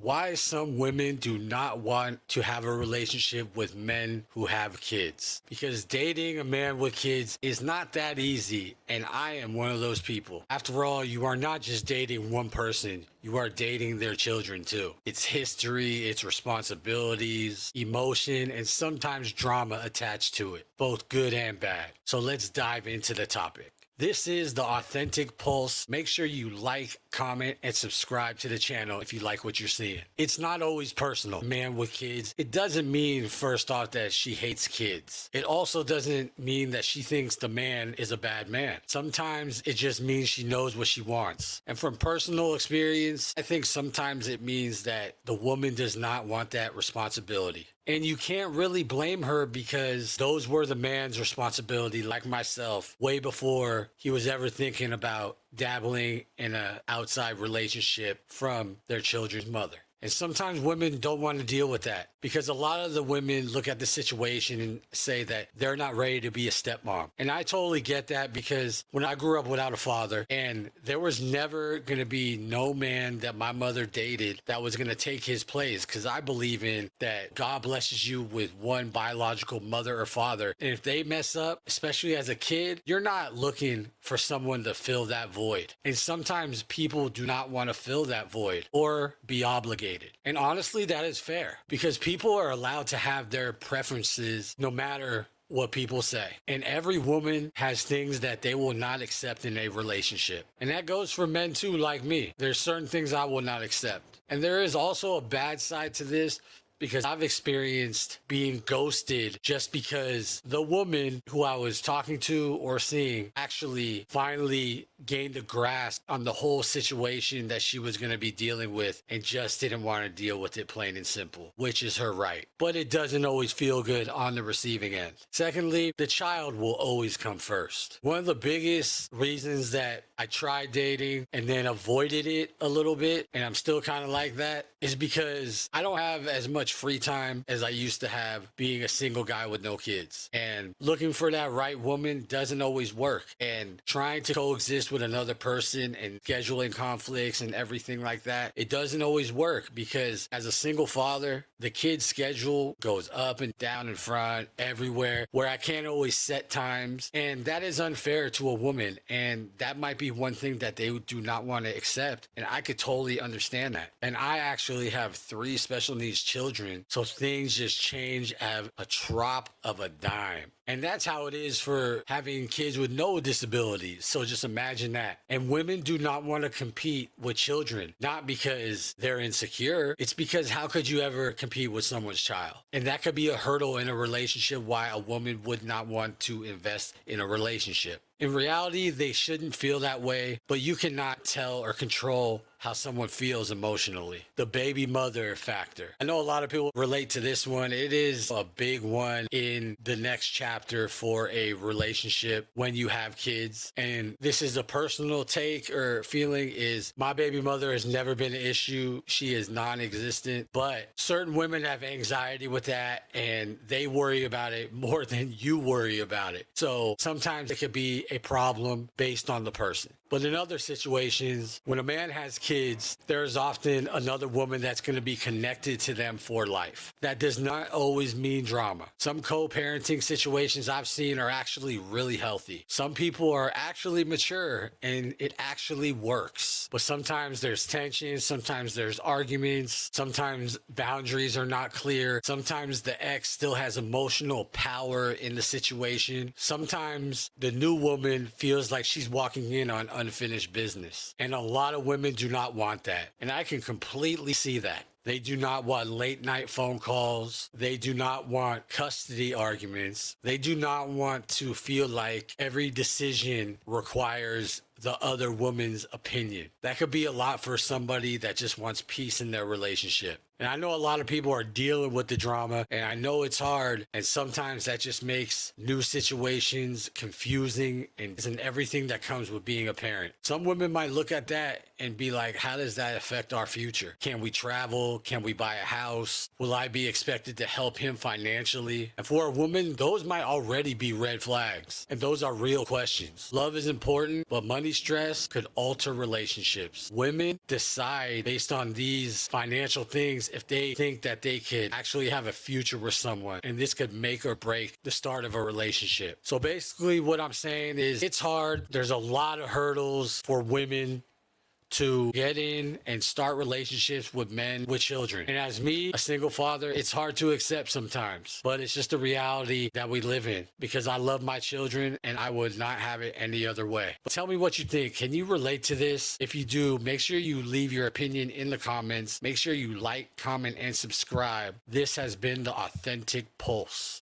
Why some women do not want to have a relationship with men who have kids. Because dating a man with kids is not that easy, and I am one of those people. After all, you are not just dating one person, you are dating their children too. It's history, it's responsibilities, emotion, and sometimes drama attached to it, both good and bad. So let's dive into the topic. This is the Authentic Pulse. Make sure you like, comment, and subscribe to the channel if you like what you're seeing. It's not always personal. Man with kids, it doesn't mean first off that she hates kids. It also doesn't mean that she thinks the man is a bad man. Sometimes it just means she knows what she wants. And from personal experience, I think sometimes it means that the woman does not want that responsibility. And you can't really blame her because those were the man's responsibility, like myself, way before he was ever thinking about dabbling in an outside relationship from their children's mother. And sometimes women don't want to deal with that because a lot of the women look at the situation and say that they're not ready to be a stepmom. And I totally get that because when I grew up without a father, and there was never going to be no man that my mother dated that was going to take his place, because I believe in that God blesses you with one biological mother or father. And if they mess up, especially as a kid, you're not looking for someone to fill that void. And sometimes people do not want to fill that void or be obligated. And honestly, that is fair because people are allowed to have their preferences no matter what people say. And every woman has things that they will not accept in a relationship. And that goes for men too, like me. There's certain things I will not accept. And there is also a bad side to this, because I've experienced being ghosted just because the woman who I was talking to or seeing actually finally gained a grasp on the whole situation that she was going to be dealing with and just didn't want to deal with it, plain and simple, which is her right. But it doesn't always feel good on the receiving end. Secondly, the child will always come first. One of the biggest reasons that I tried dating and then avoided it a little bit, and I'm still kind of like that, is because I don't have as much free time as I used to have being a single guy with no kids. And looking for that right woman doesn't always work. And trying to coexist with another person and scheduling conflicts and everything like that, it doesn't always work because as a single father, the kid's schedule goes up and down in front, everywhere, where I can't always set times. And that is unfair to a woman. And that might be one thing that they do not want to accept. And I could totally understand that. And I actually have 3 special needs children. So things just change at a drop of a dime. And that's how it is for having kids with no disabilities. So just imagine that. And women do not want to compete with children, not because they're insecure. It's because how could you ever compete with someone's child? And that could be a hurdle in a relationship why a woman would not want to invest in a relationship. In reality, they shouldn't feel that way, but you cannot tell or control how someone feels emotionally. The baby mother factor. I know a lot of people relate to this one. It is a big one in the next chapter for a relationship when you have kids. And this is a personal take or feeling is my baby mother has never been an issue. She is non-existent, but certain women have anxiety with that and they worry about it more than you worry about it. So sometimes it could be a problem based on the person. But in other situations, when a man has kids, there's often another woman that's going to be connected to them for life. That does not always mean drama. Some co-parenting situations I've seen are actually really healthy. Some people are actually mature and it actually works. But sometimes there's tension, sometimes there's arguments, sometimes boundaries are not clear. Sometimes the ex still has emotional power in the situation. Sometimes the new woman feels like she's walking in on unfinished business. And a lot of women do not want that. And I can completely see that. They do not want late night phone calls. They do not want custody arguments. They do not want to feel like every decision requires the other woman's opinion. That could be a lot for somebody that just wants peace in their relationship. And I know a lot of people are dealing with the drama, and I know it's hard, and sometimes that just makes new situations confusing and isn't everything that comes with being a parent. Some women might look at that and be like, how does that affect our future? Can we travel? Can we buy a house? Will I be expected to help him financially? And for a woman, those might already be red flags, and those are real questions. Love is important, but money money stress could alter relationships. Women decide based on these financial things if they think that they could actually have a future with someone, and this could make or break the start of a relationship. So basically what I'm saying is it's hard. There's a lot of hurdles for women to get in and start relationships with men with children. And as me, a single father, it's hard to accept sometimes, but it's just a reality that we live in because I love my children and I would not have it any other way. But tell me what you think. Can you relate to this? If you do, make sure you leave your opinion in the comments. Make sure you like, comment, and subscribe. This has been the Authentic Pulse.